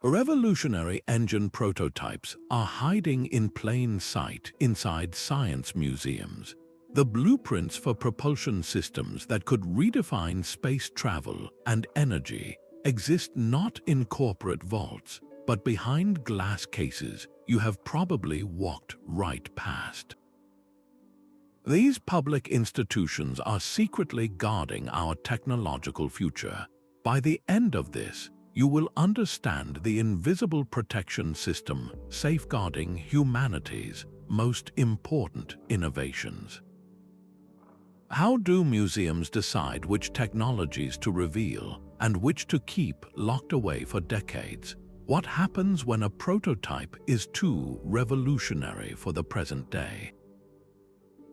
Revolutionary engine prototypes are hiding in plain sight inside science museums. The blueprints for propulsion systems that could redefine space travel and energy exist not in corporate vaults, but behind glass cases you have probably walked right past. These public institutions are secretly guarding our technological future. By the end of this, you will understand the invisible protection system safeguarding humanity's most important innovations. How do museums decide which technologies to reveal and which to keep locked away for decades? What happens when a prototype is too revolutionary for the present day?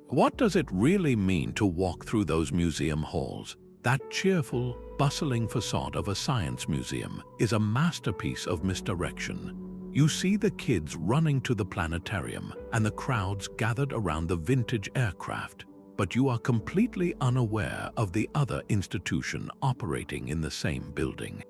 What does it really mean to walk through those museum halls? That cheerful, bustling facade of a science museum is a masterpiece of misdirection. You see the kids running to the planetarium and the crowds gathered around the vintage aircraft, but you are completely unaware of the other institution operating in the same building.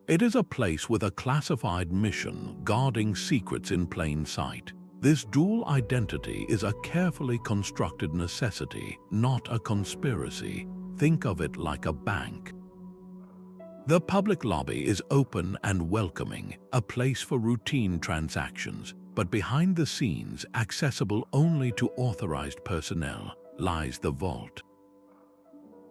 It is a place with a classified mission guarding secrets in plain sight. This dual identity is a carefully constructed necessity, not a conspiracy. Think of it like a bank. The public lobby is open and welcoming, a place for routine transactions, but behind the scenes, accessible only to authorized personnel, lies the vault.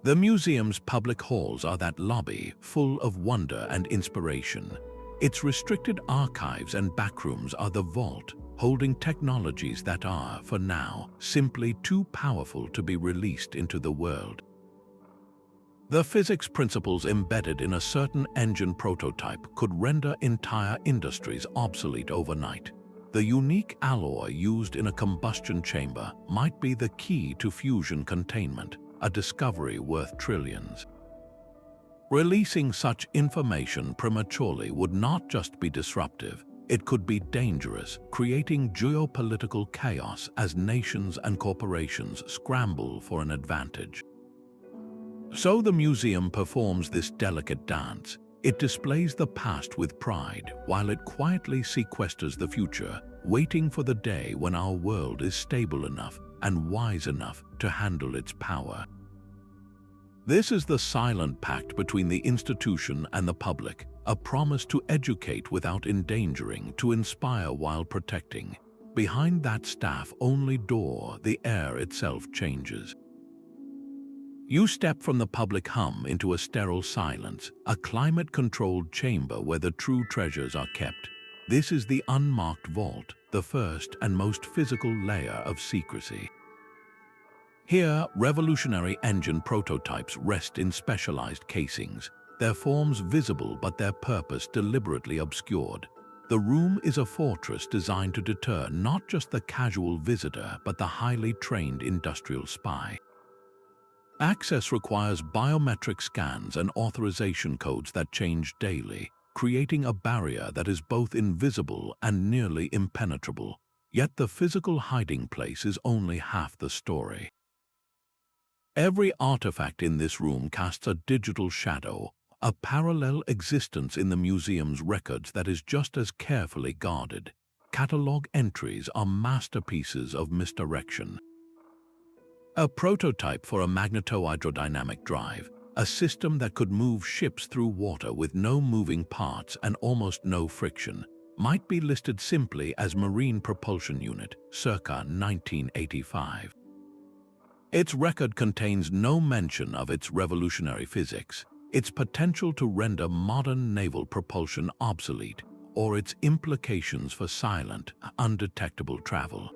The museum's public halls are that lobby, full of wonder and inspiration. Its restricted archives and backrooms are the vault, holding technologies that are, for now, simply too powerful to be released into the world. The physics principles embedded in a certain engine prototype could render entire industries obsolete overnight. The unique alloy used in a combustion chamber might be the key to fusion containment, a discovery worth trillions. Releasing such information prematurely would not just be disruptive, it could be dangerous, creating geopolitical chaos as nations and corporations scramble for an advantage. So the museum performs this delicate dance. It displays the past with pride, while it quietly sequesters the future, waiting for the day when our world is stable enough and wise enough to handle its power. This is the silent pact between the institution and the public, a promise to educate without endangering, to inspire while protecting. Behind that staff-only door, the air itself changes. You step from the public hum into a sterile silence, a climate-controlled chamber where the true treasures are kept. This is the unmarked vault, the first and most physical layer of secrecy. Here, revolutionary engine prototypes rest in specialized casings, their forms visible but their purpose deliberately obscured. The room is a fortress designed to deter not just the casual visitor but the highly trained industrial spy. Access requires biometric scans and authorization codes that change daily, creating a barrier that is both invisible and nearly impenetrable. Yet the physical hiding place is only half the story. Every artifact in this room casts a digital shadow, a parallel existence in the museum's records that is just as carefully guarded. Catalog entries are masterpieces of misdirection. A prototype for a magneto-hydrodynamic drive, a system that could move ships through water with no moving parts and almost no friction, might be listed simply as Marine Propulsion Unit, circa 1985. Its record contains no mention of its revolutionary physics, its potential to render modern naval propulsion obsolete, or its implications for silent, undetectable travel.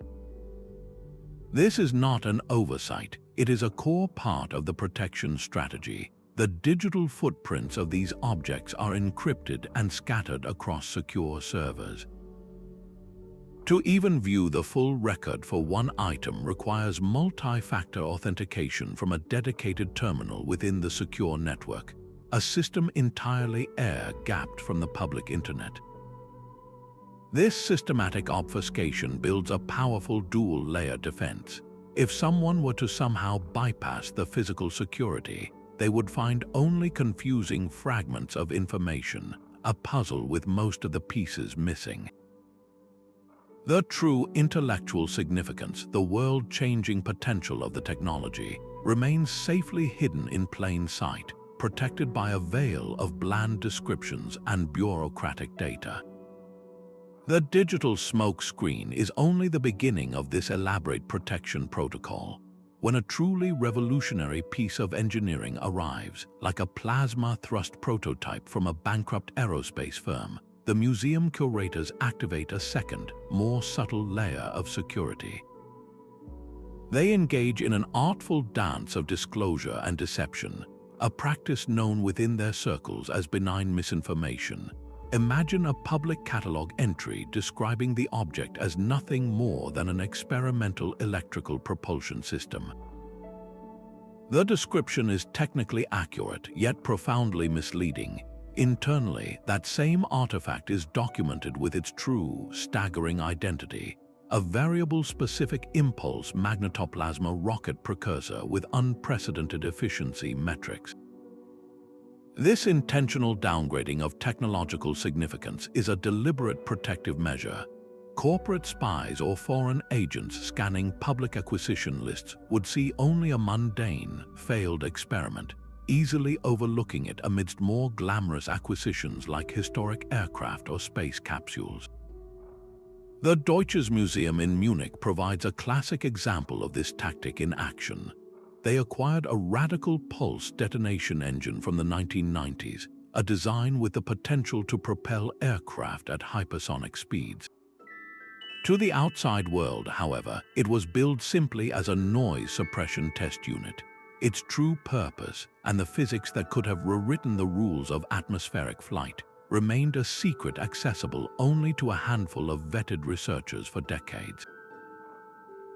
This is not an oversight, it is a core part of the protection strategy. The digital footprints of these objects are encrypted and scattered across secure servers. To even view the full record for one item requires multi-factor authentication from a dedicated terminal within the secure network, a system entirely air-gapped from the public internet. This systematic obfuscation builds a powerful dual-layer defense. If someone were to somehow bypass the physical security, they would find only confusing fragments of information, a puzzle with most of the pieces missing. The true intellectual significance, the world-changing potential of the technology, remains safely hidden in plain sight, protected by a veil of bland descriptions and bureaucratic data. The digital smoke screen is only the beginning of this elaborate protection protocol. When a truly revolutionary piece of engineering arrives, like a plasma thrust prototype from a bankrupt aerospace firm, the museum curators activate a second, more subtle layer of security. They engage in an artful dance of disclosure and deception, a practice known within their circles as benign misinformation. Imagine a public catalog entry describing the object as nothing more than an experimental electrical propulsion system. The description is technically accurate, yet profoundly misleading. Internally, that same artifact is documented with its true, staggering identity, a variable specific impulse magnetoplasma rocket precursor with unprecedented efficiency metrics. This intentional downgrading of technological significance is a deliberate protective measure. Corporate spies or foreign agents scanning public acquisition lists would see only a mundane, failed experiment, easily overlooking it amidst more glamorous acquisitions like historic aircraft or space capsules. The Deutsches Museum in Munich provides a classic example of this tactic in action. They acquired a radical pulse detonation engine from the 1990s, a design with the potential to propel aircraft at hypersonic speeds. To the outside world, however, it was billed simply as a noise suppression test unit. Its true purpose, and the physics that could have rewritten the rules of atmospheric flight, remained a secret accessible only to a handful of vetted researchers for decades.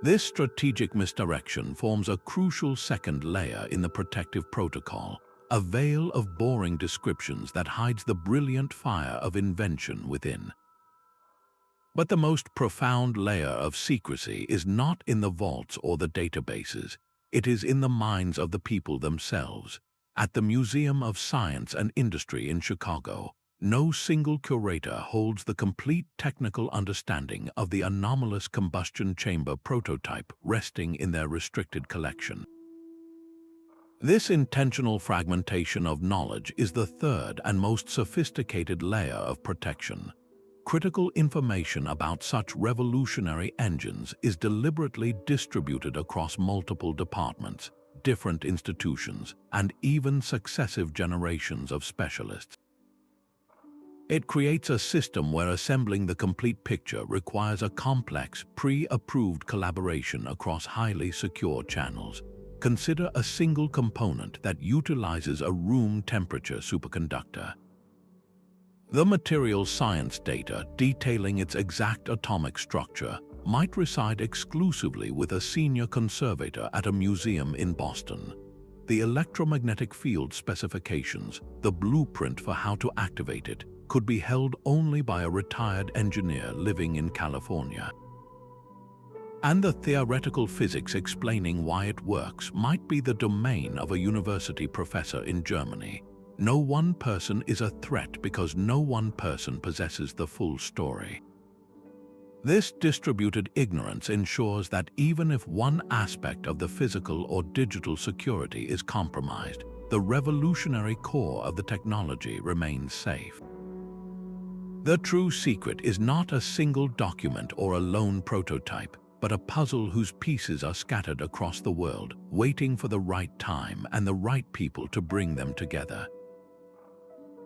This strategic misdirection forms a crucial second layer in the protective protocol, a veil of boring descriptions that hides the brilliant fire of invention within. But the most profound layer of secrecy is not in the vaults or the databases. It is in the minds of the people themselves. At the Museum of Science and Industry in Chicago, no single curator holds the complete technical understanding of the anomalous combustion chamber prototype resting in their restricted collection. This intentional fragmentation of knowledge is the third and most sophisticated layer of protection. Critical information about such revolutionary engines is deliberately distributed across multiple departments, different institutions, and even successive generations of specialists. It creates a system where assembling the complete picture requires a complex, pre-approved collaboration across highly secure channels. Consider a single component that utilizes a room temperature superconductor. The material science data detailing its exact atomic structure might reside exclusively with a senior conservator at a museum in Boston. The electromagnetic field specifications, the blueprint for how to activate it, could be held only by a retired engineer living in California. And the theoretical physics explaining why it works might be the domain of a university professor in Germany. No one person is a threat because no one person possesses the full story. This distributed ignorance ensures that even if one aspect of the physical or digital security is compromised, the revolutionary core of the technology remains safe. The true secret is not a single document or a lone prototype, but a puzzle whose pieces are scattered across the world, waiting for the right time and the right people to bring them together.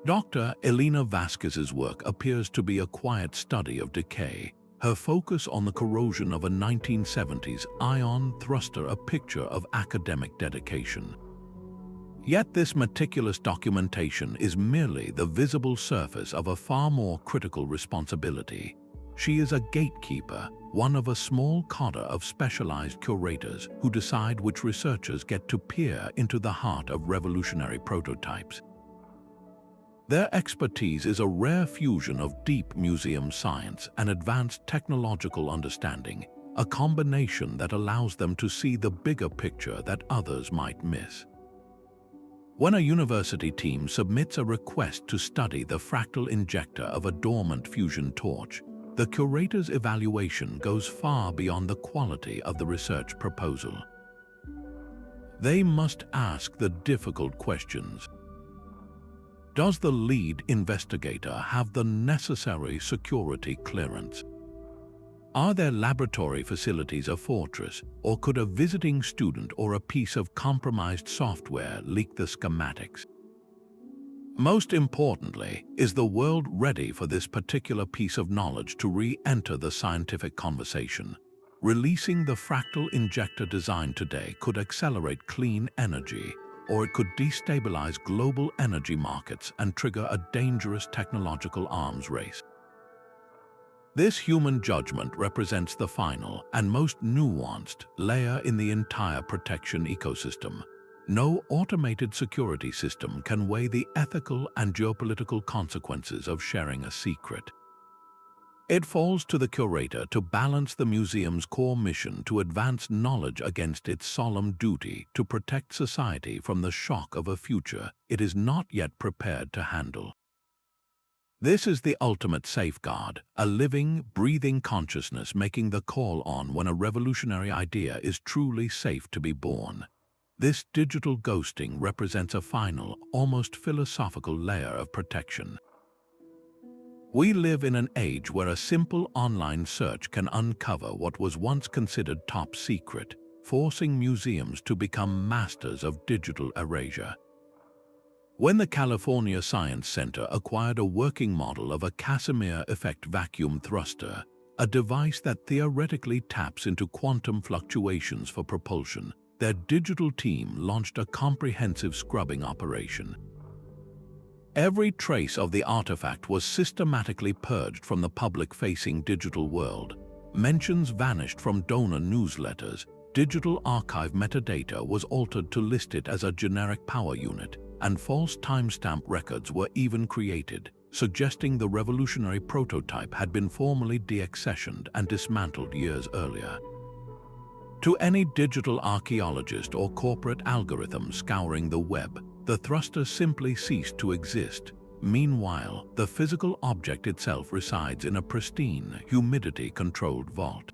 Dr. Elena Vasquez's work appears to be a quiet study of decay, her focus on the corrosion of a 1970s ion thruster a picture of academic dedication. Yet this meticulous documentation is merely the visible surface of a far more critical responsibility. She is a gatekeeper, one of a small cadre of specialized curators who decide which researchers get to peer into the heart of revolutionary prototypes. Their expertise is a rare fusion of deep museum science and advanced technological understanding, a combination that allows them to see the bigger picture that others might miss. When a university team submits a request to study the fractal injector of a dormant fusion torch, the curator's evaluation goes far beyond the quality of the research proposal. They must ask the difficult questions. Does the lead investigator have the necessary security clearance? Are their laboratory facilities a fortress, or could a visiting student or a piece of compromised software leak the schematics? Most importantly, is the world ready for this particular piece of knowledge to re-enter the scientific conversation? Releasing the fractal injector design today could accelerate clean energy, or it could destabilize global energy markets and trigger a dangerous technological arms race. This human judgment represents the final and most nuanced layer in the entire protection ecosystem. No automated security system can weigh the ethical and geopolitical consequences of sharing a secret. It falls to the curator to balance the museum's core mission to advance knowledge against its solemn duty to protect society from the shock of a future it is not yet prepared to handle. This is the ultimate safeguard, a living, breathing consciousness making the call on when a revolutionary idea is truly safe to be born. This digital ghosting represents a final, almost philosophical layer of protection. We live in an age where a simple online search can uncover what was once considered top secret, forcing museums to become masters of digital erasure. When the California Science Center acquired a working model of a Casimir effect vacuum thruster, a device that theoretically taps into quantum fluctuations for propulsion, their digital team launched a comprehensive scrubbing operation. Every trace of the artifact was systematically purged from the public-facing digital world. Mentions vanished from donor newsletters. Digital archive metadata was altered to list it as a generic power unit, and false timestamp records were even created, suggesting the revolutionary prototype had been formally deaccessioned and dismantled years earlier. To any digital archaeologist or corporate algorithm scouring the web, the thruster simply ceased to exist. Meanwhile, the physical object itself resides in a pristine, humidity-controlled vault.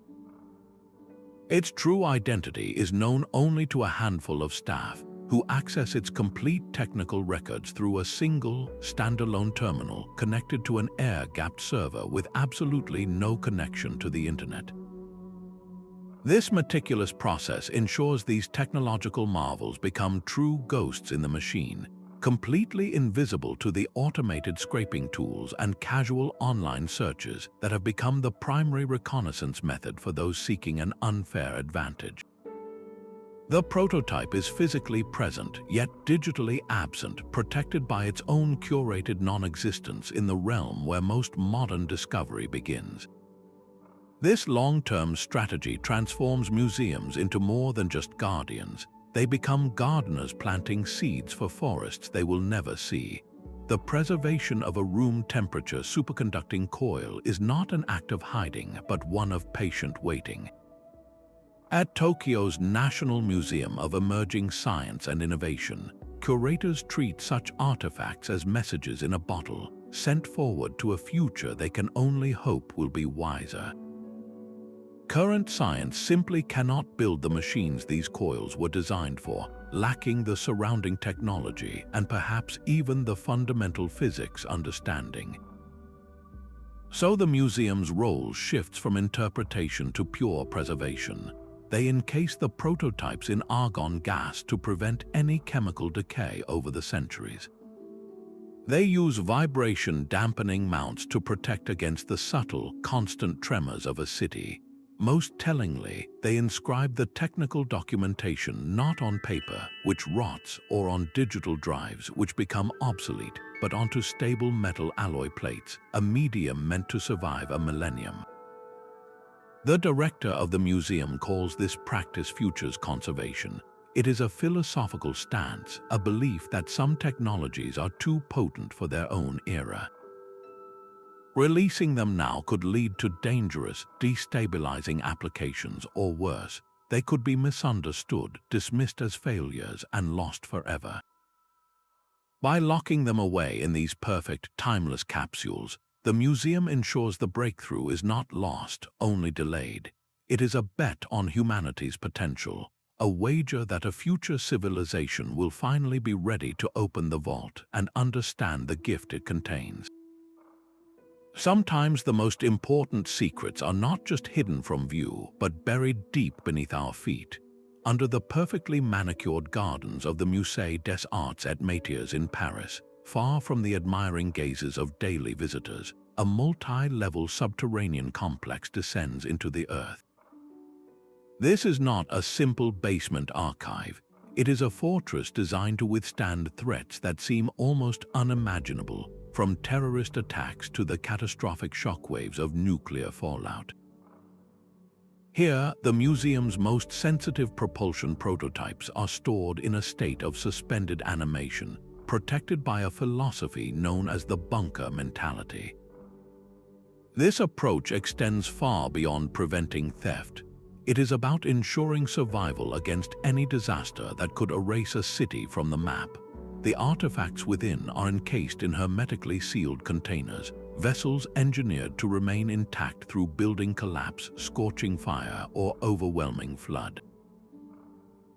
Its true identity is known only to a handful of staff, who access its complete technical records through a single, standalone terminal connected to an air-gapped server with absolutely no connection to the internet. This meticulous process ensures these technological marvels become true ghosts in the machine, completely invisible to the automated scraping tools and casual online searches that have become the primary reconnaissance method for those seeking an unfair advantage. The prototype is physically present, yet digitally absent, protected by its own curated non-existence in the realm where most modern discovery begins. This long-term strategy transforms museums into more than just guardians. They become gardeners planting seeds for forests they will never see. The preservation of a room-temperature superconducting coil is not an act of hiding, but one of patient waiting. At Tokyo's National Museum of Emerging Science and Innovation, curators treat such artifacts as messages in a bottle, sent forward to a future they can only hope will be wiser. Current science simply cannot build the machines these coils were designed for, lacking the surrounding technology and perhaps even the fundamental physics understanding. So the museum's role shifts from interpretation to pure preservation. They encase the prototypes in argon gas to prevent any chemical decay over the centuries. They use vibration dampening mounts to protect against the subtle, constant tremors of a city. Most tellingly, they inscribe the technical documentation not on paper, which rots, or on digital drives, which become obsolete, but onto stable metal alloy plates, a medium meant to survive a millennium. The director of the museum calls this practice futures conservation. It is a philosophical stance, a belief that some technologies are too potent for their own era. Releasing them now could lead to dangerous, destabilizing applications, or worse, they could be misunderstood, dismissed as failures, and lost forever. By locking them away in these perfect, timeless capsules, the museum ensures the breakthrough is not lost, only delayed. It is a bet on humanity's potential, a wager that a future civilization will finally be ready to open the vault and understand the gift it contains. Sometimes the most important secrets are not just hidden from view, but buried deep beneath our feet, under the perfectly manicured gardens of the Musée des Arts et Métiers in Paris. Far from the admiring gazes of daily visitors, a multi-level subterranean complex descends into the earth. This is not a simple basement archive. It is a fortress designed to withstand threats that seem almost unimaginable, from terrorist attacks to the catastrophic shockwaves of nuclear fallout. Here, the museum's most sensitive propulsion prototypes are stored in a state of suspended animation, protected by a philosophy known as the bunker mentality. This approach extends far beyond preventing theft. It is about ensuring survival against any disaster that could erase a city from the map. The artifacts within are encased in hermetically sealed containers, vessels engineered to remain intact through building collapse, scorching fire, or overwhelming flood.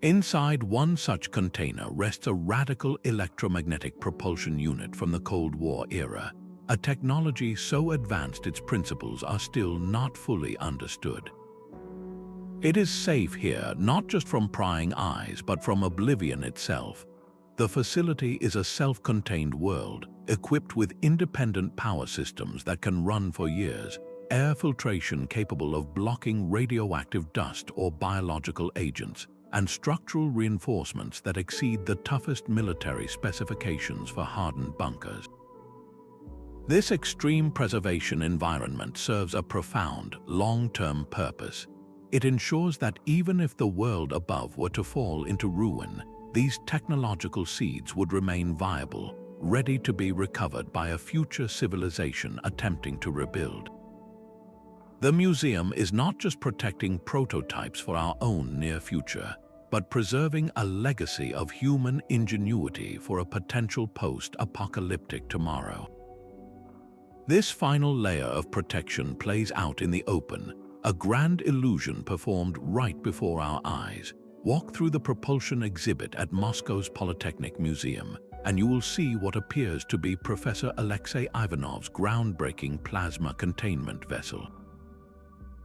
Inside one such container rests a radical electromagnetic propulsion unit from the Cold War era, a technology so advanced its principles are still not fully understood. It is safe here not just from prying eyes, but from oblivion itself. The facility is a self-contained world, equipped with independent power systems that can run for years, air filtration capable of blocking radioactive dust or biological agents, and structural reinforcements that exceed the toughest military specifications for hardened bunkers. This extreme preservation environment serves a profound, long-term purpose. It ensures that even if the world above were to fall into ruin, these technological seeds would remain viable, ready to be recovered by a future civilization attempting to rebuild. The museum is not just protecting prototypes for our own near future, but preserving a legacy of human ingenuity for a potential post-apocalyptic tomorrow. This final layer of protection plays out in the open, a grand illusion performed right before our eyes. Walk through the propulsion exhibit at Moscow's Polytechnic Museum, and you will see what appears to be Professor Alexei Ivanov's groundbreaking plasma containment vessel.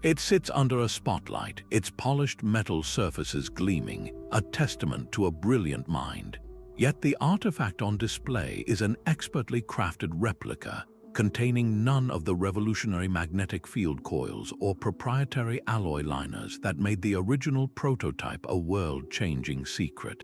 It sits under a spotlight, its polished metal surfaces gleaming, a testament to a brilliant mind. Yet the artifact on display is an expertly crafted replica, containing none of the revolutionary magnetic field coils or proprietary alloy liners that made the original prototype a world-changing secret.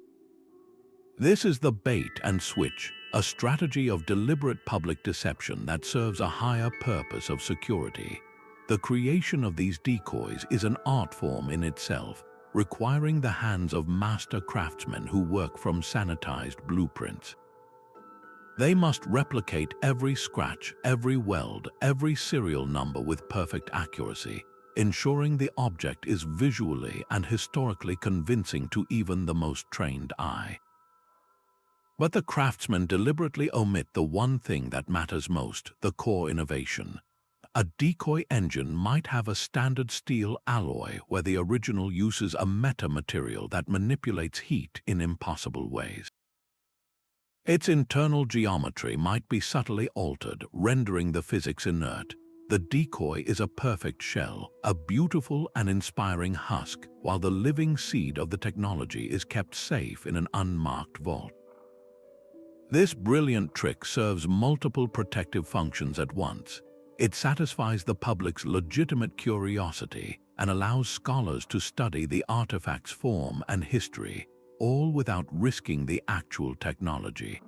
This is the bait and switch, a strategy of deliberate public deception that serves a higher purpose of security. The creation of these decoys is an art form in itself, requiring the hands of master craftsmen who work from sanitized blueprints. They must replicate every scratch, every weld, every serial number with perfect accuracy, ensuring the object is visually and historically convincing to even the most trained eye. But the craftsmen deliberately omit the one thing that matters most, the core innovation. A decoy engine might have a standard steel alloy where the original uses a metamaterial that manipulates heat in impossible ways. Its internal geometry might be subtly altered, rendering the physics inert. The decoy is a perfect shell, a beautiful and inspiring husk, while the living seed of the technology is kept safe in an unmarked vault. This brilliant trick serves multiple protective functions at once. It satisfies the public's legitimate curiosity and allows scholars to study the artifact's form and history, all without risking the actual technology.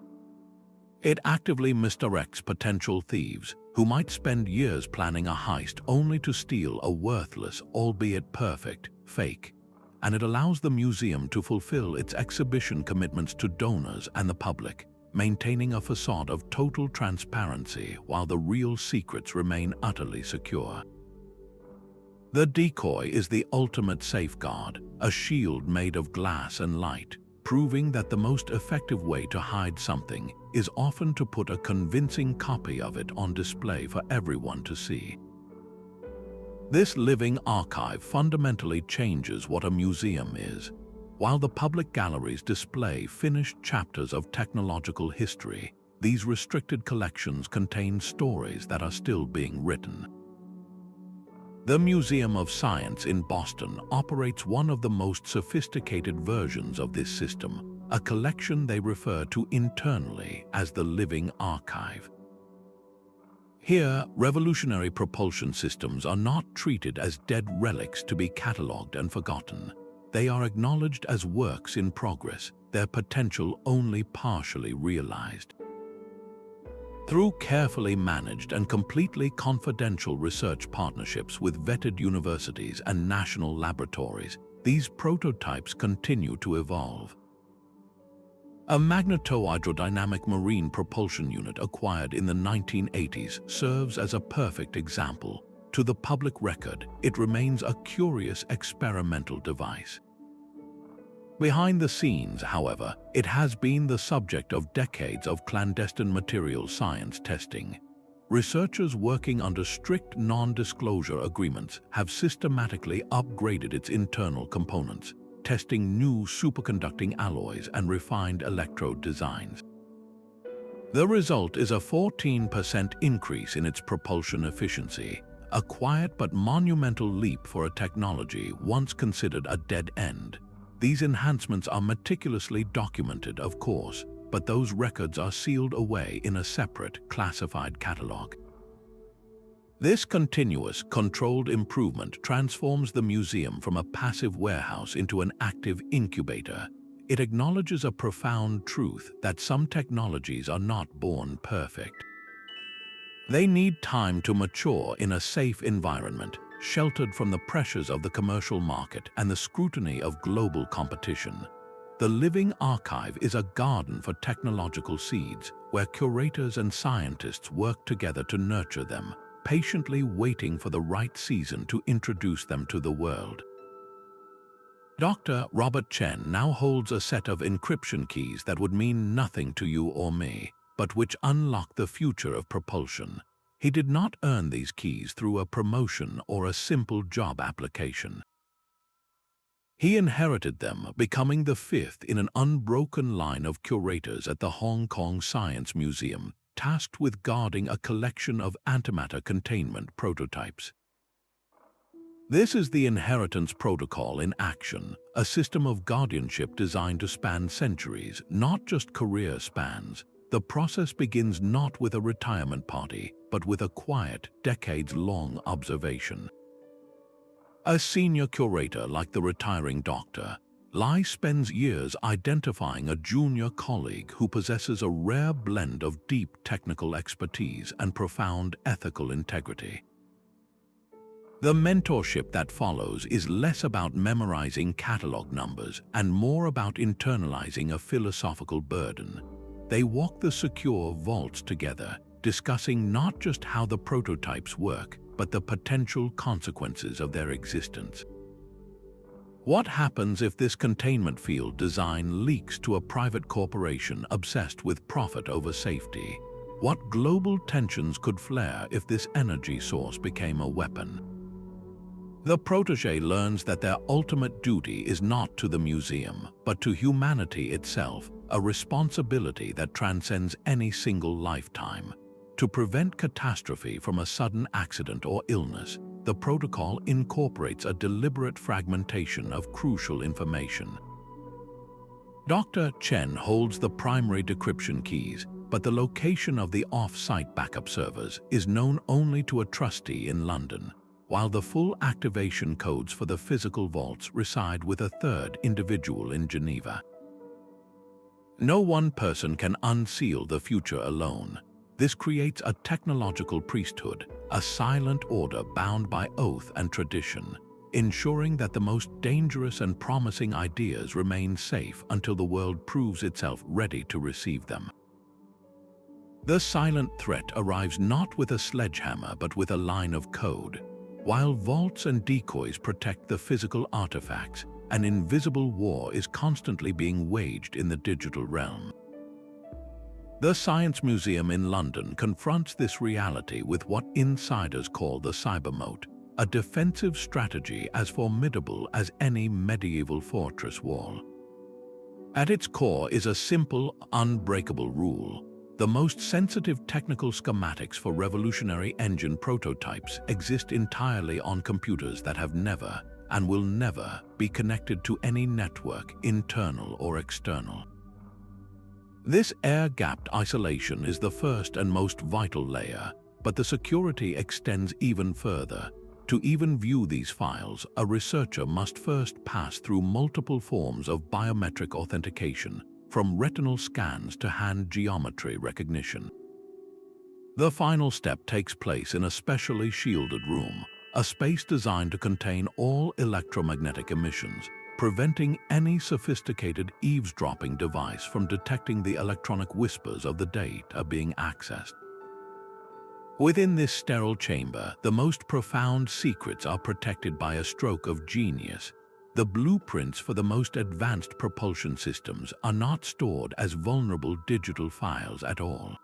It actively misdirects potential thieves who might spend years planning a heist only to steal a worthless, albeit perfect, fake. And it allows the museum to fulfill its exhibition commitments to donors and the public, maintaining a facade of total transparency while the real secrets remain utterly secure. The decoy is the ultimate safeguard, a shield made of glass and light, proving that the most effective way to hide something is often to put a convincing copy of it on display for everyone to see. This living archive fundamentally changes what a museum is. While the public galleries display finished chapters of technological history, these restricted collections contain stories that are still being written. The Museum of Science in Boston operates one of the most sophisticated versions of this system, a collection they refer to internally as the Living Archive. Here, revolutionary propulsion systems are not treated as dead relics to be catalogued and forgotten. They are acknowledged as works in progress, their potential only partially realized. Through carefully managed and completely confidential research partnerships with vetted universities and national laboratories, these prototypes continue to evolve. A magneto-hydrodynamic marine propulsion unit acquired in the 1980s serves as a perfect example. To the public record, it remains a curious experimental device. Behind the scenes, however, it has been the subject of decades of clandestine material science testing. Researchers working under strict non-disclosure agreements have systematically upgraded its internal components, testing new superconducting alloys and refined electrode designs. The result is a 14% increase in its propulsion efficiency, a quiet but monumental leap for a technology once considered a dead end. These enhancements are meticulously documented, of course, but those records are sealed away in a separate, classified catalog. This continuous, controlled improvement transforms the museum from a passive warehouse into an active incubator. It acknowledges a profound truth that some technologies are not born perfect. They need time to mature in a safe environment, sheltered from the pressures of the commercial market and the scrutiny of global competition. The Living Archive is a garden for technological seeds, where curators and scientists work together to nurture them, patiently waiting for the right season to introduce them to the world. Dr. Robert Chen now holds a set of encryption keys that would mean nothing to you or me, but which unlock the future of propulsion. He did not earn these keys through a promotion or a simple job application. He inherited them, becoming the fifth in an unbroken line of curators at the Hong Kong Science Museum, tasked with guarding a collection of antimatter containment prototypes. This is the inheritance protocol in action, a system of guardianship designed to span centuries, not just career spans. The process begins not with a retirement party, but with a quiet, decades-long observation. A senior curator like the retiring doctor, Lai spends years identifying a junior colleague who possesses a rare blend of deep technical expertise and profound ethical integrity. The mentorship that follows is less about memorizing catalog numbers and more about internalizing a philosophical burden. They walk the secure vaults together, discussing not just how the prototypes work, but the potential consequences of their existence. What happens if this containment field design leaks to a private corporation obsessed with profit over safety? What global tensions could flare if this energy source became a weapon? The protégé learns that their ultimate duty is not to the museum, but to humanity itself, a responsibility that transcends any single lifetime. To prevent catastrophe from a sudden accident or illness, the protocol incorporates a deliberate fragmentation of crucial information. Dr. Chen holds the primary decryption keys, but the location of the off-site backup servers is known only to a trustee in London, while the full activation codes for the physical vaults reside with a third individual in Geneva. No one person can unseal the future alone. This creates a technological priesthood, a silent order bound by oath and tradition, ensuring that the most dangerous and promising ideas remain safe until the world proves itself ready to receive them. The silent threat arrives not with a sledgehammer but with a line of code. While vaults and decoys protect the physical artifacts, an invisible war is constantly being waged in the digital realm. The Science Museum in London confronts this reality with what insiders call the cyber moat, a defensive strategy as formidable as any medieval fortress wall. At its core is a simple, unbreakable rule. The most sensitive technical schematics for revolutionary engine prototypes exist entirely on computers that have never and will never be connected to any network, internal or external. This air-gapped isolation is the first and most vital layer, but the security extends even further. To even view these files, a researcher must first pass through multiple forms of biometric authentication, from retinal scans to hand geometry recognition. The final step takes place in a specially shielded room, a space designed to contain all electromagnetic emissions, preventing any sophisticated eavesdropping device from detecting the electronic whispers of the data being accessed. Within this sterile chamber, the most profound secrets are protected by a stroke of genius. The blueprints for the most advanced propulsion systems are not stored as vulnerable digital files at all.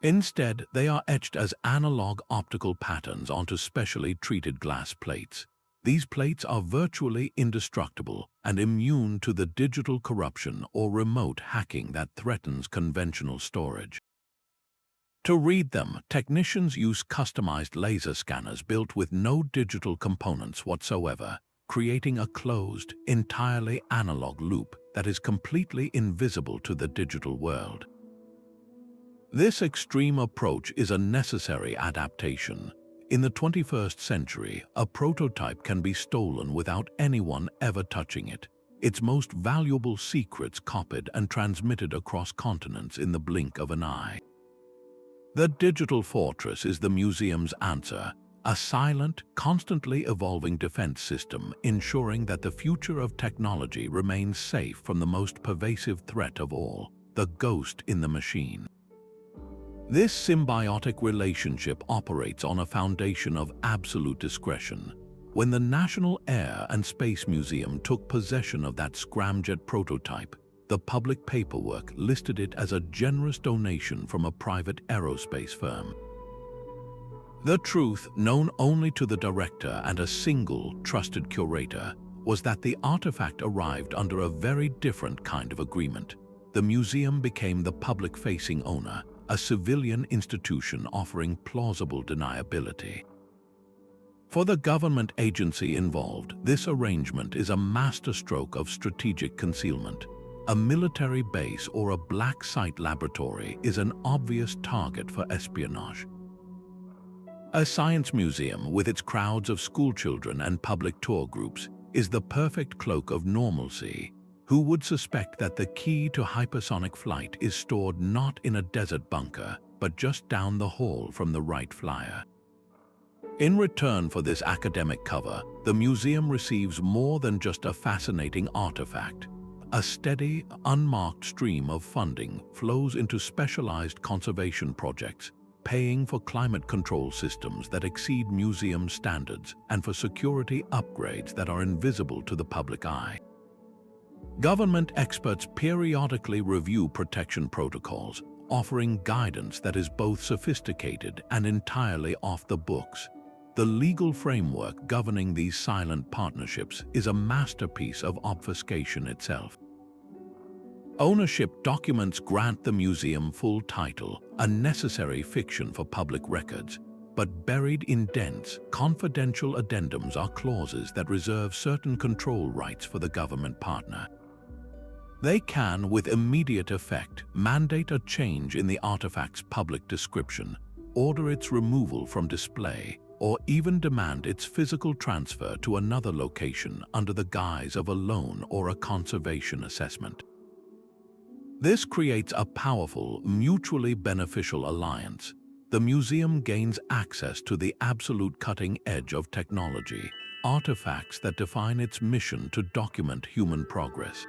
Instead, they are etched as analog optical patterns onto specially treated glass plates. These plates are virtually indestructible and immune to the digital corruption or remote hacking that threatens conventional storage. To read them, technicians use customized laser scanners built with no digital components whatsoever, creating a closed, entirely analog loop that is completely invisible to the digital world. This extreme approach is a necessary adaptation. In the 21st century, a prototype can be stolen without anyone ever touching it, its most valuable secrets copied and transmitted across continents in the blink of an eye. The digital fortress is the museum's answer, a silent, constantly evolving defense system ensuring that the future of technology remains safe from the most pervasive threat of all, the ghost in the machine. This symbiotic relationship operates on a foundation of absolute discretion. When the National Air and Space Museum took possession of that scramjet prototype, the public paperwork listed it as a generous donation from a private aerospace firm. The truth, known only to the director and a single trusted curator, was that the artifact arrived under a very different kind of agreement. The museum became the public-facing owner, a civilian institution offering plausible deniability. For the government agency involved, this arrangement is a masterstroke of strategic concealment. A military base or a black site laboratory is an obvious target for espionage. A science museum with its crowds of schoolchildren and public tour groups is the perfect cloak of normalcy. Who would suspect that the key to hypersonic flight is stored not in a desert bunker, but just down the hall from the Wright Flyer? In return for this academic cover, the museum receives more than just a fascinating artifact. A steady, unmarked stream of funding flows into specialized conservation projects, paying for climate control systems that exceed museum standards and for security upgrades that are invisible to the public eye. Government experts periodically review protection protocols, offering guidance that is both sophisticated and entirely off the books. The legal framework governing these silent partnerships is a masterpiece of obfuscation itself. Ownership documents grant the museum full title, a necessary fiction for public records, but buried in dense, confidential addendums are clauses that reserve certain control rights for the government partner. They can, with immediate effect, mandate a change in the artifact's public description, order its removal from display, or even demand its physical transfer to another location under the guise of a loan or a conservation assessment. This creates a powerful, mutually beneficial alliance. The museum gains access to the absolute cutting edge of technology, artifacts that define its mission to document human progress.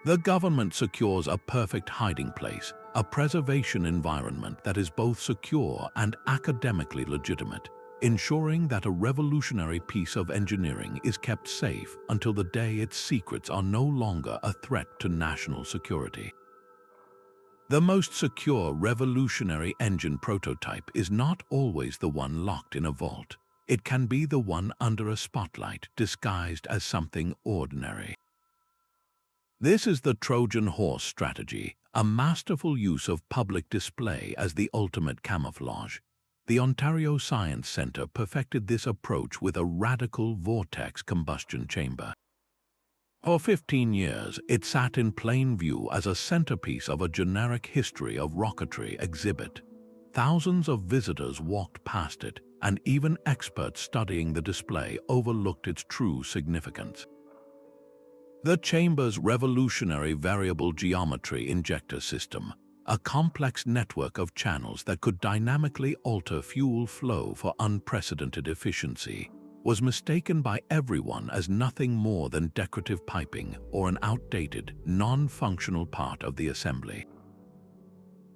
The government secures a perfect hiding place, a preservation environment that is both secure and academically legitimate. ensuring that a revolutionary piece of engineering is kept safe until the day its secrets are no longer a threat to national security. The most secure revolutionary engine prototype is not always the one locked in a vault. It can be the one under a spotlight, disguised as something ordinary. This is the Trojan horse strategy, a masterful use of public display as the ultimate camouflage. The Ontario Science Centre perfected this approach with a radical vortex combustion chamber. For 15 years, it sat in plain view as a centerpiece of a generic history of rocketry exhibit. Thousands of visitors walked past it, and even experts studying the display overlooked its true significance. The chamber's revolutionary variable geometry injector system, a complex network of channels that could dynamically alter fuel flow for unprecedented efficiency, was mistaken by everyone as nothing more than decorative piping or an outdated, non-functional part of the assembly.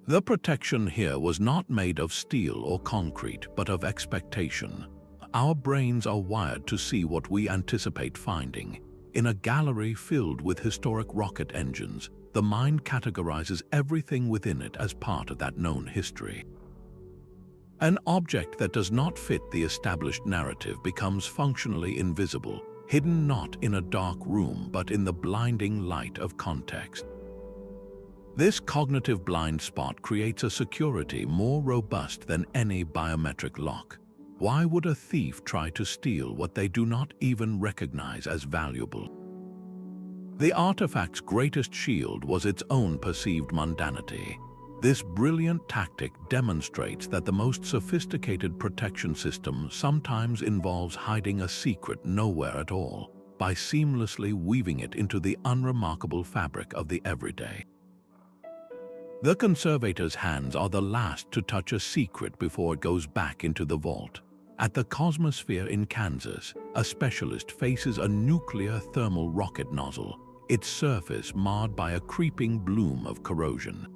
The protection here was not made of steel or concrete, but of expectation. Our brains are wired to see what we anticipate finding. In a gallery filled with historic rocket engines, the mind categorizes everything within it as part of that known history. An object that does not fit the established narrative becomes functionally invisible, hidden not in a dark room but in the blinding light of context. This cognitive blind spot creates a security more robust than any biometric lock. Why would a thief try to steal what they do not even recognize as valuable? The artifact's greatest shield was its own perceived mundanity. This brilliant tactic demonstrates that the most sophisticated protection system sometimes involves hiding a secret nowhere at all, by seamlessly weaving it into the unremarkable fabric of the everyday. The conservator's hands are the last to touch a secret before it goes back into the vault. At the Cosmosphere in Kansas, a specialist faces a nuclear thermal rocket nozzle, its surface marred by a creeping bloom of corrosion.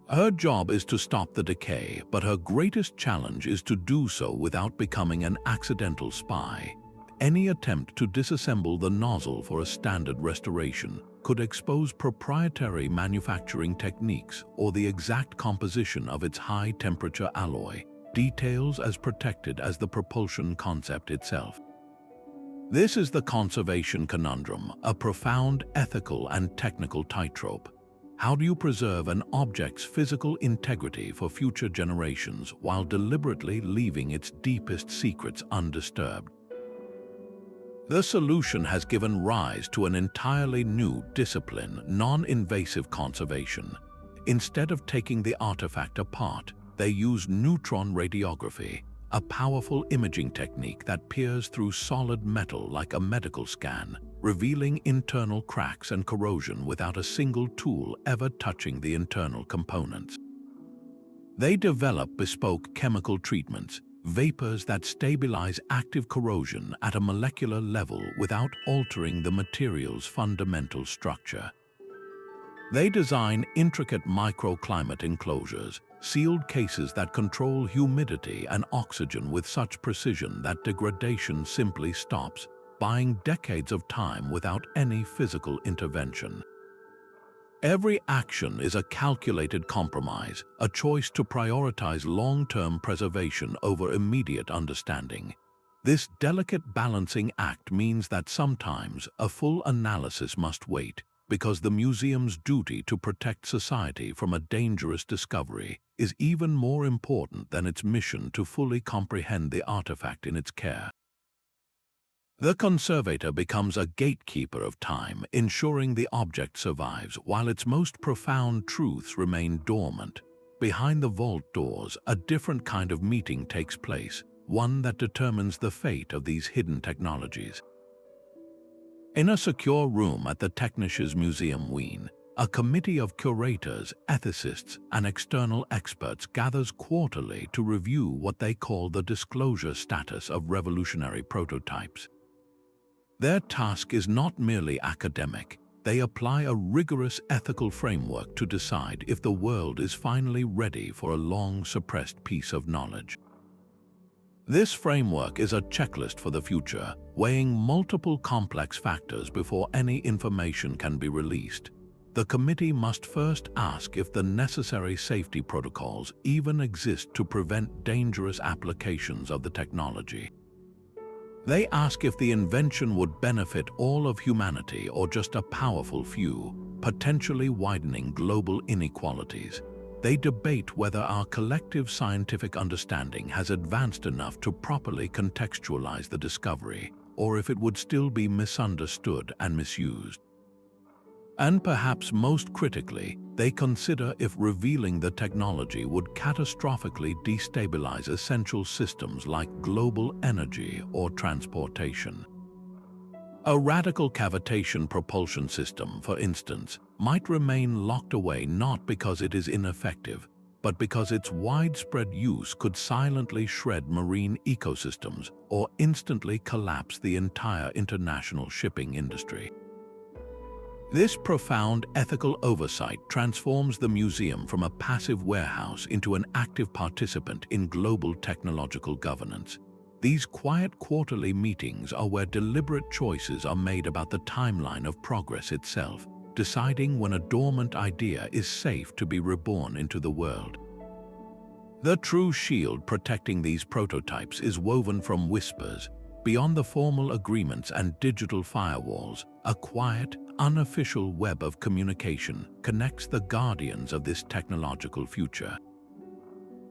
Her job is to stop the decay, but her greatest challenge is to do so without becoming an accidental spy. Any attempt to disassemble the nozzle for a standard restoration could expose proprietary manufacturing techniques or the exact composition of its high-temperature alloy, details as protected as the propulsion concept itself. This is the conservation conundrum, a profound ethical and technical tightrope. How do you preserve an object's physical integrity for future generations while deliberately leaving its deepest secrets undisturbed? The solution has given rise to an entirely new discipline, non-invasive conservation. Instead of taking the artifact apart, they use neutron radiography, a powerful imaging technique that peers through solid metal like a medical scan, revealing internal cracks and corrosion without a single tool ever touching the internal components. They develop bespoke chemical treatments, vapors that stabilize active corrosion at a molecular level without altering the material's fundamental structure. They design intricate microclimate enclosures, sealed cases that control humidity and oxygen with such precision that degradation simply stops, buying decades of time without any physical intervention. Every action is a calculated compromise, a choice to prioritize long-term preservation over immediate understanding. This delicate balancing act means that sometimes a full analysis must wait, because the museum's duty to protect society from a dangerous discovery is even more important than its mission to fully comprehend the artifact in its care. The conservator becomes a gatekeeper of time, ensuring the object survives while its most profound truths remain dormant. Behind the vault doors, a different kind of meeting takes place, one that determines the fate of these hidden technologies. In a secure room at the Technisches Museum Wien, a committee of curators, ethicists, and external experts gathers quarterly to review what they call the disclosure status of revolutionary prototypes. Their task is not merely academic. They apply a rigorous ethical framework to decide if the world is finally ready for a long-suppressed piece of knowledge. This framework is a checklist for the future, weighing multiple complex factors before any information can be released. The committee must first ask if the necessary safety protocols even exist to prevent dangerous applications of the technology. They ask if the invention would benefit all of humanity or just a powerful few, potentially widening global inequalities. They debate whether our collective scientific understanding has advanced enough to properly contextualize the discovery, or if it would still be misunderstood and misused. And perhaps most critically, they consider if revealing the technology would catastrophically destabilize essential systems like global energy or transportation. A radical cavitation propulsion system, for instance, might remain locked away not because it is ineffective, but because its widespread use could silently shred marine ecosystems or instantly collapse the entire international shipping industry. This profound ethical oversight transforms the museum from a passive warehouse into an active participant in global technological governance. These quiet quarterly meetings are where deliberate choices are made about the timeline of progress itself, deciding when a dormant idea is safe to be reborn into the world. The true shield protecting these prototypes is woven from whispers. Beyond the formal agreements and digital firewalls, a quiet, unofficial web of communication connects the guardians of this technological future.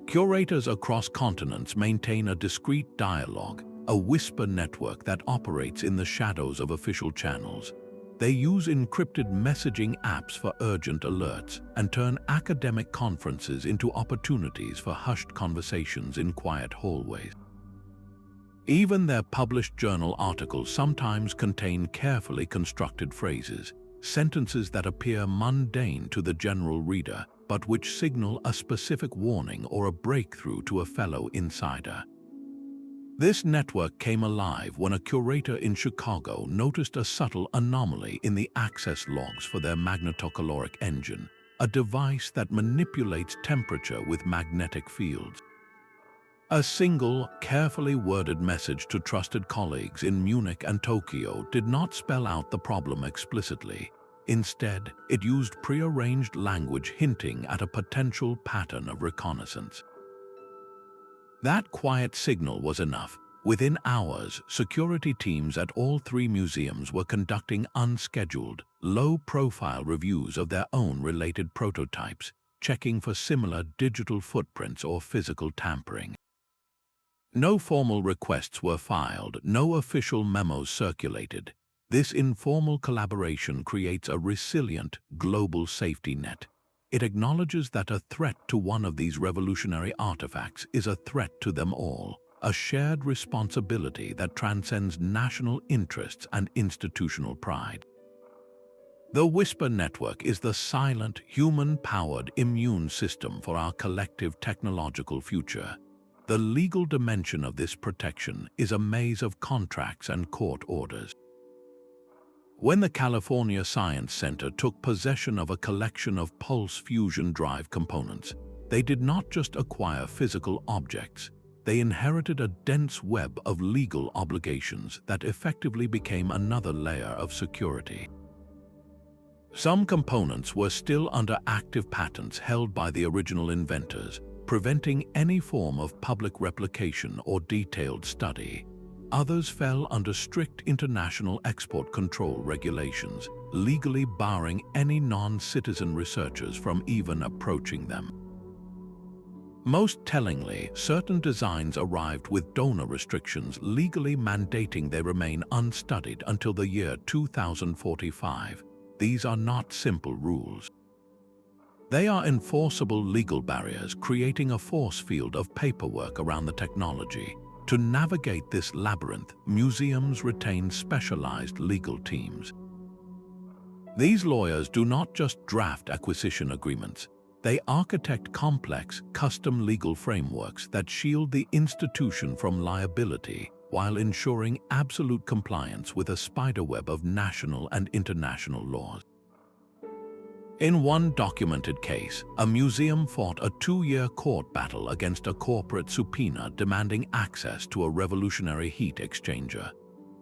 Curators across continents maintain a discreet dialogue, a whisper network that operates in the shadows of official channels. They use encrypted messaging apps for urgent alerts and turn academic conferences into opportunities for hushed conversations in quiet hallways. Even their published journal articles sometimes contain carefully constructed phrases, sentences that appear mundane to the general reader, but which signal a specific warning or a breakthrough to a fellow insider. This network came alive when a curator in Chicago noticed a subtle anomaly in the access logs for their magnetocaloric engine, a device that manipulates temperature with magnetic fields. A single, carefully worded message to trusted colleagues in Munich and Tokyo did not spell out the problem explicitly. Instead, it used prearranged language hinting at a potential pattern of reconnaissance. That quiet signal was enough. Within hours, security teams at all three museums were conducting unscheduled, low-profile reviews of their own related prototypes, checking for similar digital footprints or physical tampering. No formal requests were filed, no official memos circulated. This informal collaboration creates a resilient, global safety net. It acknowledges that a threat to one of these revolutionary artifacts is a threat to them all, a shared responsibility that transcends national interests and institutional pride. The Whisper Network is the silent, human-powered immune system for our collective technological future. The legal dimension of this protection is a maze of contracts and court orders. When the California Science Center took possession of a collection of pulse fusion drive components, they did not just acquire physical objects, they inherited a dense web of legal obligations that effectively became another layer of security. Some components were still under active patents held by the original inventors, preventing any form of public replication or detailed study. Others fell under strict international export control regulations, legally barring any non-citizen researchers from even approaching them. Most tellingly, certain designs arrived with donor restrictions legally mandating they remain unstudied until the year 2045. These are not simple rules. They are enforceable legal barriers creating a force field of paperwork around the technology. To navigate this labyrinth, museums retain specialized legal teams. These lawyers do not just draft acquisition agreements. They architect complex, custom legal frameworks that shield the institution from liability while ensuring absolute compliance with a spiderweb of national and international laws. In one documented case, a museum fought a 2-year court battle against a corporate subpoena demanding access to a revolutionary heat exchanger.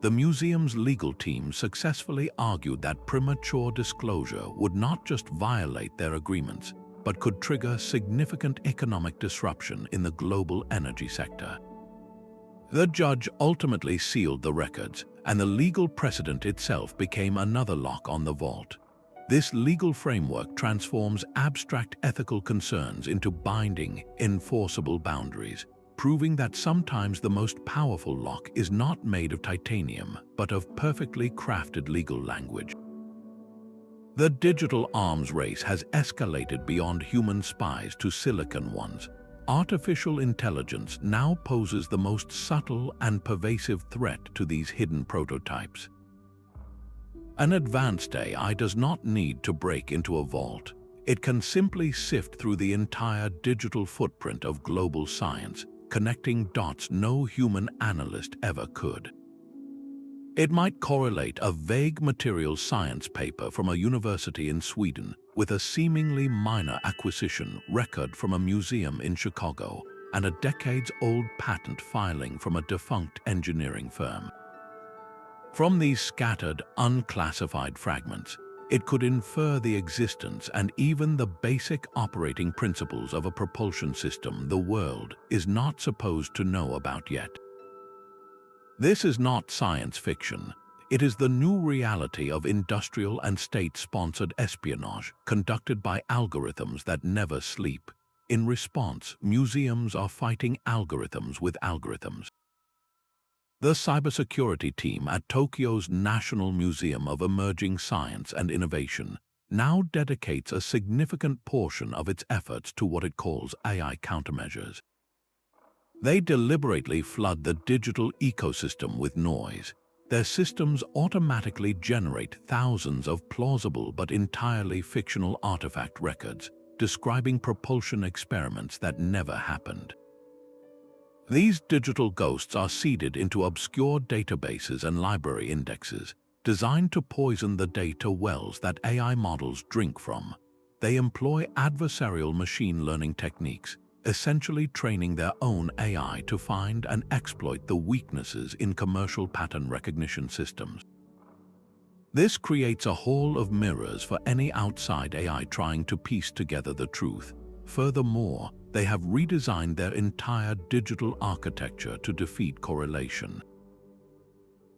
The museum's legal team successfully argued that premature disclosure would not just violate their agreements, but could trigger significant economic disruption in the global energy sector. The judge ultimately sealed the records, and the legal precedent itself became another lock on the vault. This legal framework transforms abstract ethical concerns into binding, enforceable boundaries, proving that sometimes the most powerful lock is not made of titanium, but of perfectly crafted legal language. The digital arms race has escalated beyond human spies to silicon ones. Artificial intelligence now poses the most subtle and pervasive threat to these hidden prototypes. An advanced AI does not need to break into a vault. It can simply sift through the entire digital footprint of global science, connecting dots no human analyst ever could. It might correlate a vague materials science paper from a university in Sweden with a seemingly minor acquisition record from a museum in Chicago and a decades-old patent filing from a defunct engineering firm. From these scattered, unclassified fragments, it could infer the existence and even the basic operating principles of a propulsion system the world is not supposed to know about yet. This is not science fiction. It is the new reality of industrial and state-sponsored espionage conducted by algorithms that never sleep. In response, museums are fighting algorithms with algorithms. The cybersecurity team at Tokyo's National Museum of Emerging Science and Innovation now dedicates a significant portion of its efforts to what it calls AI countermeasures. They deliberately flood the digital ecosystem with noise. Their systems automatically generate thousands of plausible but entirely fictional artifact records, describing propulsion experiments that never happened. These digital ghosts are seeded into obscure databases and library indexes, designed to poison the data wells that AI models drink from. They employ adversarial machine learning techniques, essentially training their own AI to find and exploit the weaknesses in commercial pattern recognition systems. This creates a hall of mirrors for any outside AI trying to piece together the truth. Furthermore, they have redesigned their entire digital architecture to defeat correlation.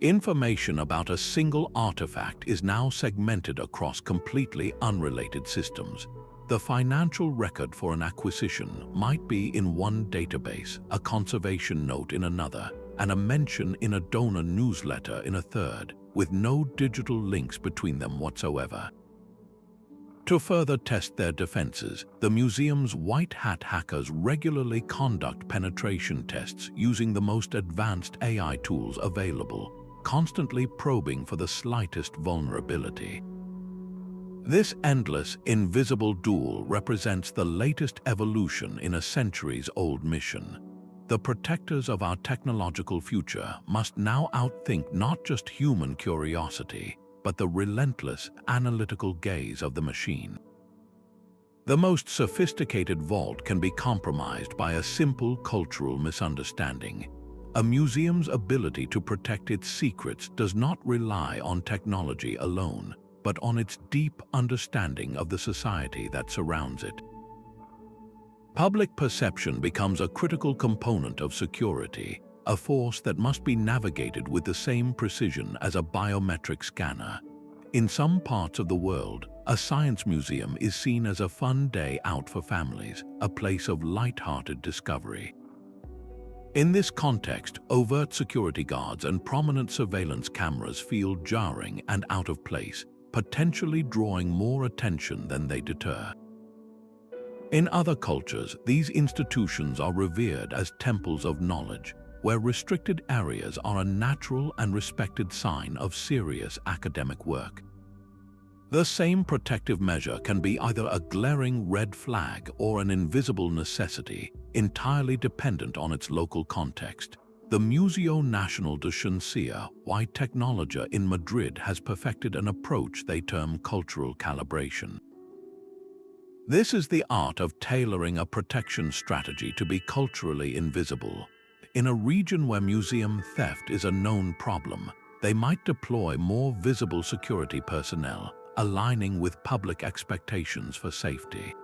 Information about a single artifact is now segmented across completely unrelated systems. The financial record for an acquisition might be in one database, a conservation note in another, and a mention in a donor newsletter in a third, with no digital links between them whatsoever. To further test their defenses, the museum's white hat hackers regularly conduct penetration tests using the most advanced AI tools available, constantly probing for the slightest vulnerability. This endless, invisible duel represents the latest evolution in a centuries-old mission. The protectors of our technological future must now outthink not just human curiosity, but the relentless, analytical gaze of the machine. The most sophisticated vault can be compromised by a simple cultural misunderstanding. A museum's ability to protect its secrets does not rely on technology alone, but on its deep understanding of the society that surrounds it. Public perception becomes a critical component of security, a force that must be navigated with the same precision as a biometric scanner. In some parts of the world, a science museum is seen as a fun day out for families, a place of light-hearted discovery. In this context, overt security guards and prominent surveillance cameras feel jarring and out of place, potentially drawing more attention than they deter. In other cultures, these institutions are revered as temples of knowledge, where restricted areas are a natural and respected sign of serious academic work. The same protective measure can be either a glaring red flag or an invisible necessity, entirely dependent on its local context. The Museo Nacional de Ciencia y Tecnología in Madrid has perfected an approach they term cultural calibration. This is the art of tailoring a protection strategy to be culturally invisible. In a region where museum theft is a known problem, they might deploy more visible security personnel, aligning with public expectations for safety.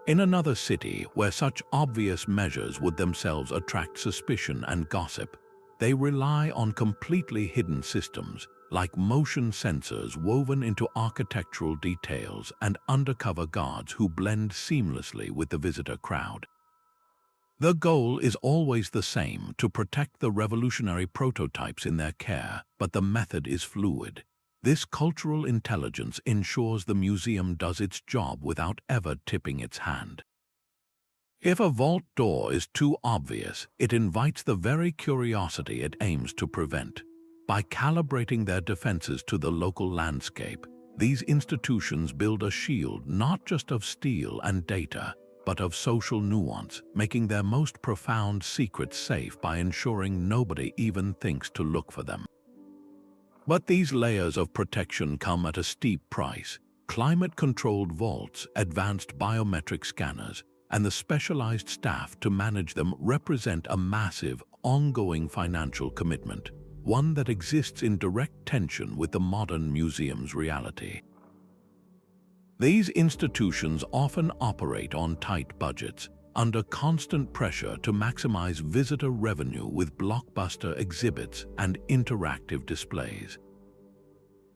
In another city where such obvious measures would themselves attract suspicion and gossip, they rely on completely hidden systems like motion sensors woven into architectural details and undercover guards who blend seamlessly with the visitor crowd. The goal is always the same: to protect the revolutionary prototypes in their care, but the method is fluid. This cultural intelligence ensures the museum does its job without ever tipping its hand. If a vault door is too obvious, it invites the very curiosity it aims to prevent. By calibrating their defenses to the local landscape, these institutions build a shield not just of steel and data, but of social nuance, making their most profound secrets safe by ensuring nobody even thinks to look for them. But these layers of protection come at a steep price. Climate-controlled vaults, advanced biometric scanners, and the specialized staff to manage them represent a massive, ongoing financial commitment, one that exists in direct tension with the modern museum's reality. These institutions often operate on tight budgets, under constant pressure to maximize visitor revenue with blockbuster exhibits and interactive displays.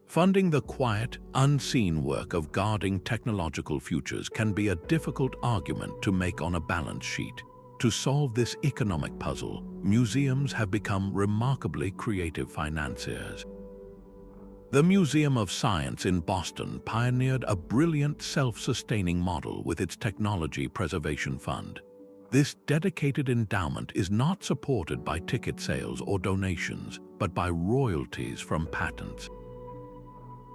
Funding the quiet, unseen work of guarding technological futures can be a difficult argument to make on a balance sheet. To solve this economic puzzle, museums have become remarkably creative financiers. The Museum of Science in Boston pioneered a brilliant self-sustaining model with its Technology Preservation Fund. This dedicated endowment is not supported by ticket sales or donations, but by royalties from patents.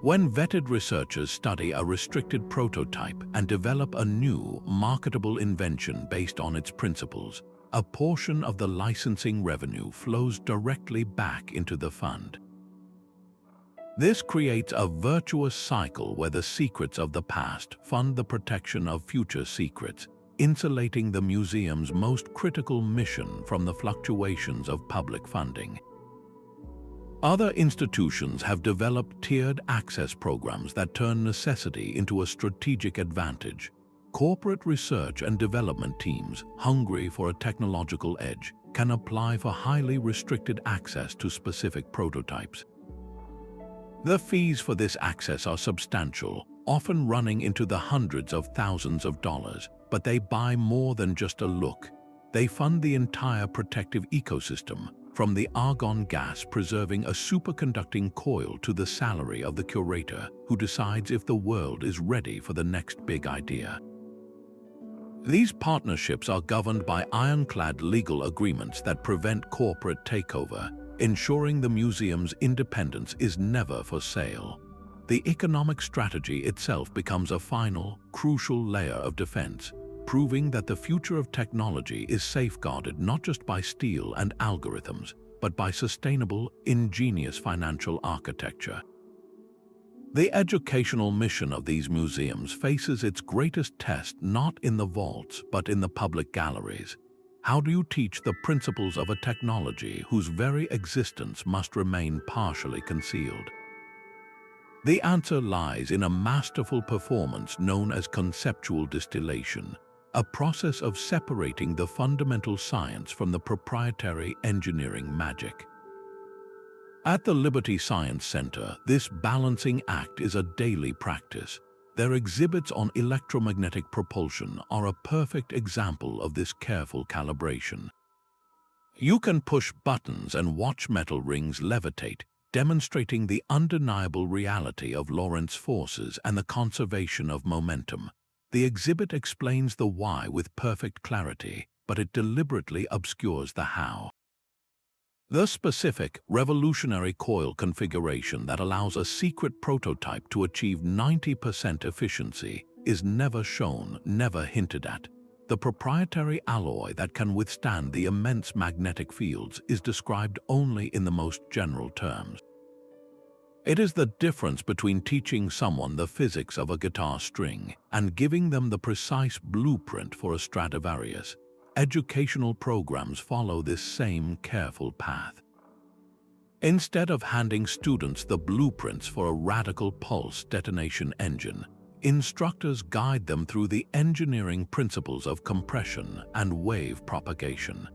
When vetted researchers study a restricted prototype and develop a new, marketable invention based on its principles, a portion of the licensing revenue flows directly back into the fund. This creates a virtuous cycle where the secrets of the past fund the protection of future secrets, insulating the museum's most critical mission from the fluctuations of public funding. Other institutions have developed tiered access programs that turn necessity into a strategic advantage. Corporate research and development teams, hungry for a technological edge, can apply for highly restricted access to specific prototypes. The fees for this access are substantial, often running into the hundreds of thousands of dollars, but they buy more than just a look. They fund the entire protective ecosystem, from the argon gas preserving a superconducting coil to the salary of the curator who decides if the world is ready for the next big idea. These partnerships are governed by ironclad legal agreements that prevent corporate takeover, ensuring the museum's independence is never for sale. The economic strategy itself becomes a final, crucial layer of defense, proving that the future of technology is safeguarded not just by steel and algorithms, but by sustainable, ingenious financial architecture. The educational mission of these museums faces its greatest test not in the vaults, but in the public galleries. How do you teach the principles of a technology whose very existence must remain partially concealed? The answer lies in a masterful performance known as conceptual distillation, a process of separating the fundamental science from the proprietary engineering magic. At the Liberty Science Center, this balancing act is a daily practice. Their exhibits on electromagnetic propulsion are a perfect example of this careful calibration. You can push buttons and watch metal rings levitate, demonstrating the undeniable reality of Lorentz forces and the conservation of momentum. The exhibit explains the why with perfect clarity, but it deliberately obscures the how. The specific, revolutionary coil configuration that allows a secret prototype to achieve 90% efficiency is never shown, never hinted at. The proprietary alloy that can withstand the immense magnetic fields is described only in the most general terms. It is the difference between teaching someone the physics of a guitar string and giving them the precise blueprint for a Stradivarius. Educational programs follow this same careful path. Instead of handing students the blueprints for a radical pulse detonation engine, instructors guide them through the engineering principles of compression and wave propagation.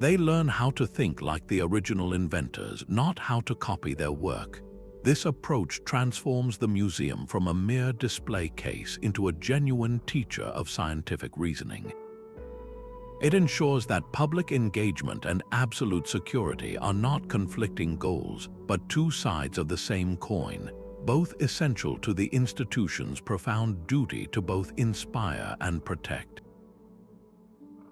They learn how to think like the original inventors, not how to copy their work. This approach transforms the museum from a mere display case into a genuine teacher of scientific reasoning. It ensures that public engagement and absolute security are not conflicting goals, but two sides of the same coin, both essential to the institution's profound duty to both inspire and protect.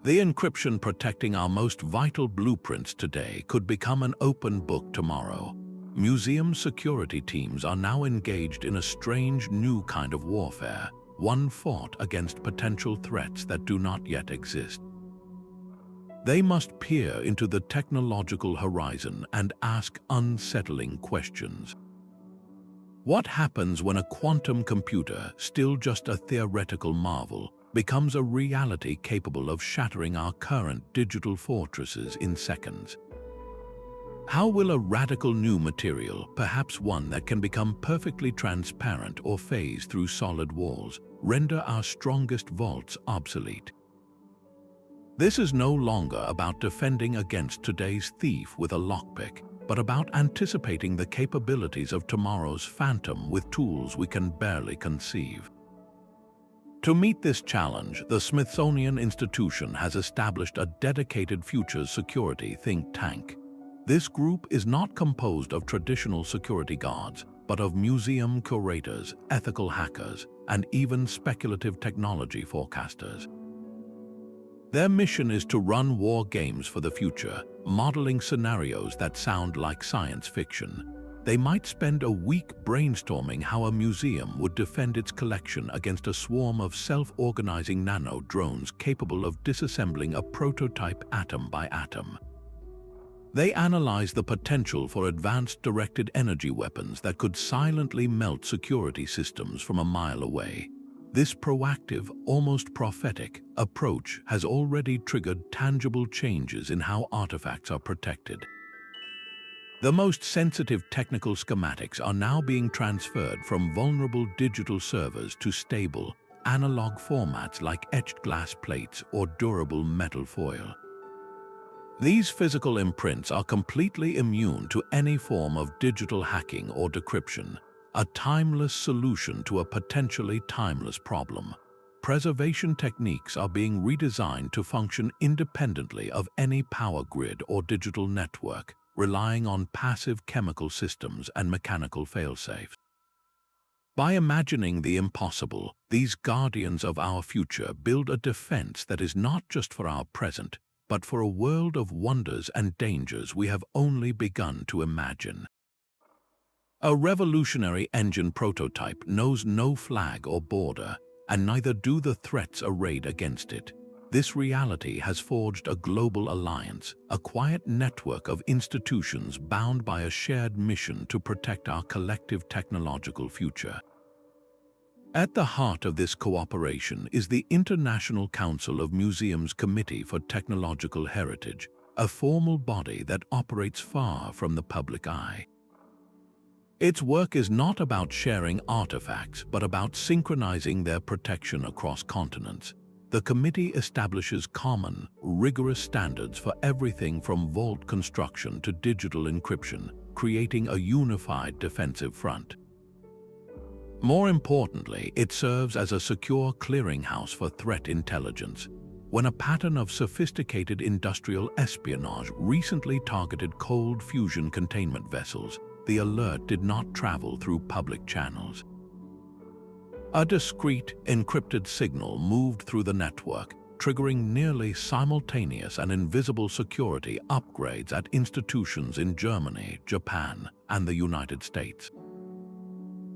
The encryption protecting our most vital blueprints today could become an open book tomorrow. Museum security teams are now engaged in a strange new kind of warfare, one fought against potential threats that do not yet exist. They must peer into the technological horizon and ask unsettling questions. What happens when a quantum computer, still just a theoretical marvel, becomes a reality capable of shattering our current digital fortresses in seconds? How will a radical new material, perhaps one that can become perfectly transparent or phase through solid walls, render our strongest vaults obsolete? This is no longer about defending against today's thief with a lockpick, but about anticipating the capabilities of tomorrow's phantom with tools we can barely conceive. To meet this challenge, the Smithsonian Institution has established a dedicated futures security think tank. This group is not composed of traditional security guards, but of museum curators, ethical hackers, and even speculative technology forecasters. Their mission is to run war games for the future, modeling scenarios that sound like science fiction. They might spend a week brainstorming how a museum would defend its collection against a swarm of self-organizing nano-drones capable of disassembling a prototype atom by atom. They analyze the potential for advanced directed energy weapons that could silently melt security systems from a mile away. This proactive, almost prophetic, approach has already triggered tangible changes in how artifacts are protected. The most sensitive technical schematics are now being transferred from vulnerable digital servers to stable, analog formats like etched glass plates or durable metal foil. These physical imprints are completely immune to any form of digital hacking or decryption, a timeless solution to a potentially timeless problem. Preservation techniques are being redesigned to function independently of any power grid or digital network, relying on passive chemical systems and mechanical failsafes. By imagining the impossible, these guardians of our future build a defense that is not just for our present, but for a world of wonders and dangers we have only begun to imagine. A revolutionary engine prototype knows no flag or border, and neither do the threats arrayed against it. This reality has forged a global alliance, a quiet network of institutions bound by a shared mission to protect our collective technological future. At the heart of this cooperation is the International Council of Museums Committee for Technological Heritage, a formal body that operates far from the public eye. Its work is not about sharing artifacts, but about synchronizing their protection across continents. The committee establishes common, rigorous standards for everything from vault construction to digital encryption, creating a unified defensive front. More importantly, it serves as a secure clearinghouse for threat intelligence. When a pattern of sophisticated industrial espionage recently targeted cold fusion containment vessels, the alert did not travel through public channels. A discrete, encrypted signal moved through the network, triggering nearly simultaneous and invisible security upgrades at institutions in Germany, Japan, and the United States.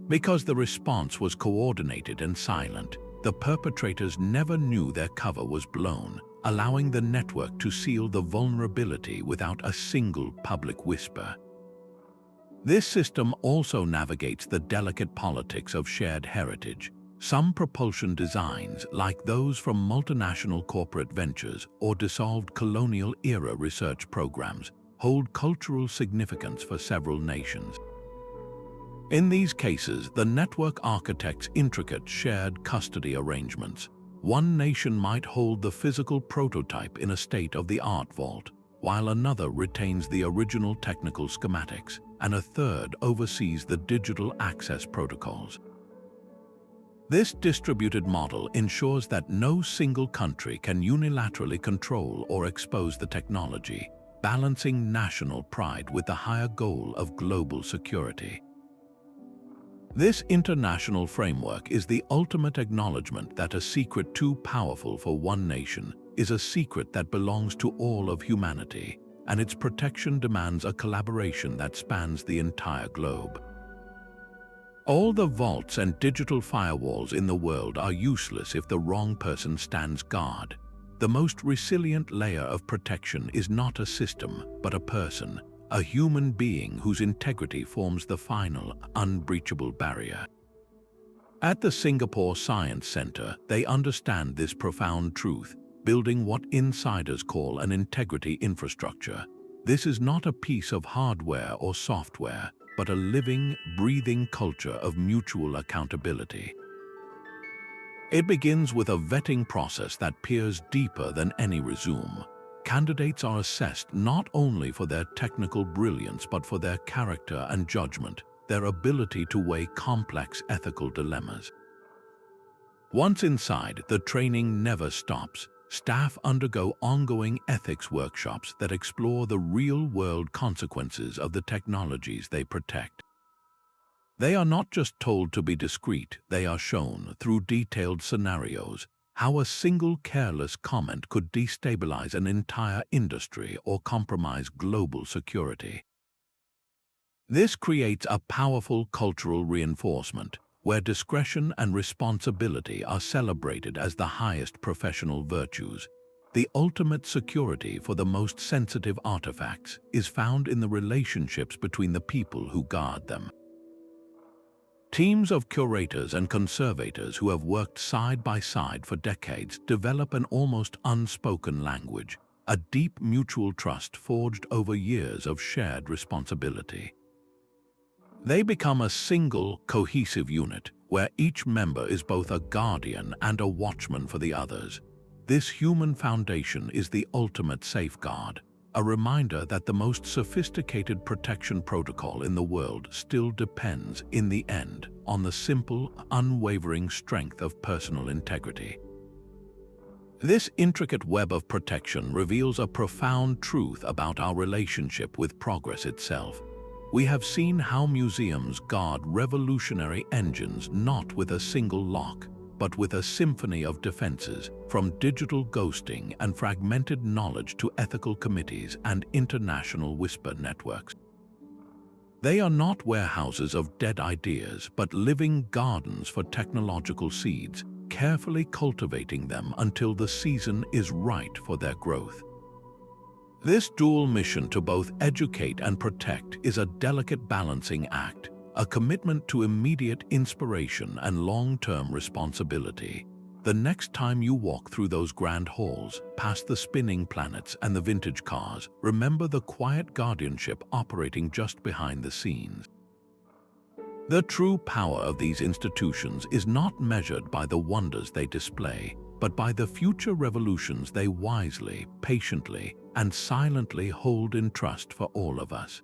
Because the response was coordinated and silent, the perpetrators never knew their cover was blown, allowing the network to seal the vulnerability without a single public whisper. This system also navigates the delicate politics of shared heritage. Some propulsion designs, like those from multinational corporate ventures or dissolved colonial-era research programs, hold cultural significance for several nations. In these cases, the network architects intricate shared custody arrangements. One nation might hold the physical prototype in a state-of-the-art vault, while another retains the original technical schematics, and a third oversees the digital access protocols. This distributed model ensures that no single country can unilaterally control or expose the technology, balancing national pride with the higher goal of global security. This international framework is the ultimate acknowledgement that a secret too powerful for one nation is a secret that belongs to all of humanity, and its protection demands a collaboration that spans the entire globe. All the vaults and digital firewalls in the world are useless if the wrong person stands guard. The most resilient layer of protection is not a system, but a person, a human being whose integrity forms the final, unbreachable barrier. At the Singapore Science Center, they understand this profound truth, building what insiders call an integrity infrastructure. This is not a piece of hardware or software, but a living, breathing culture of mutual accountability. It begins with a vetting process that peers deeper than any resume. Candidates are assessed not only for their technical brilliance but for their character and judgment, their ability to weigh complex ethical dilemmas. Once inside, the training never stops. Staff undergo ongoing ethics workshops that explore the real-world consequences of the technologies they protect. They are not just told to be discreet, they are shown, through detailed scenarios, how a single careless comment could destabilize an entire industry or compromise global security. This creates a powerful cultural reinforcement, where discretion and responsibility are celebrated as the highest professional virtues. The ultimate security for the most sensitive artifacts is found in the relationships between the people who guard them. Teams of curators and conservators who have worked side by side for decades develop an almost unspoken language, a deep mutual trust forged over years of shared responsibility. They become a single, cohesive unit, where each member is both a guardian and a watchman for the others. This human foundation is the ultimate safeguard, a reminder that the most sophisticated protection protocol in the world still depends, in the end, on the simple, unwavering strength of personal integrity. This intricate web of protection reveals a profound truth about our relationship with progress itself. We have seen how museums guard revolutionary engines not with a single lock, but with a symphony of defenses, from digital ghosting and fragmented knowledge to ethical committees and international whisper networks. They are not warehouses of dead ideas, but living gardens for technological seeds, carefully cultivating them until the season is right for their growth. This dual mission to both educate and protect is a delicate balancing act, a commitment to immediate inspiration and long-term responsibility. The next time you walk through those grand halls, past the spinning planets and the vintage cars, remember the quiet guardianship operating just behind the scenes. The true power of these institutions is not measured by the wonders they display, but by the future revolutions they wisely, patiently, and silently hold in trust for all of us.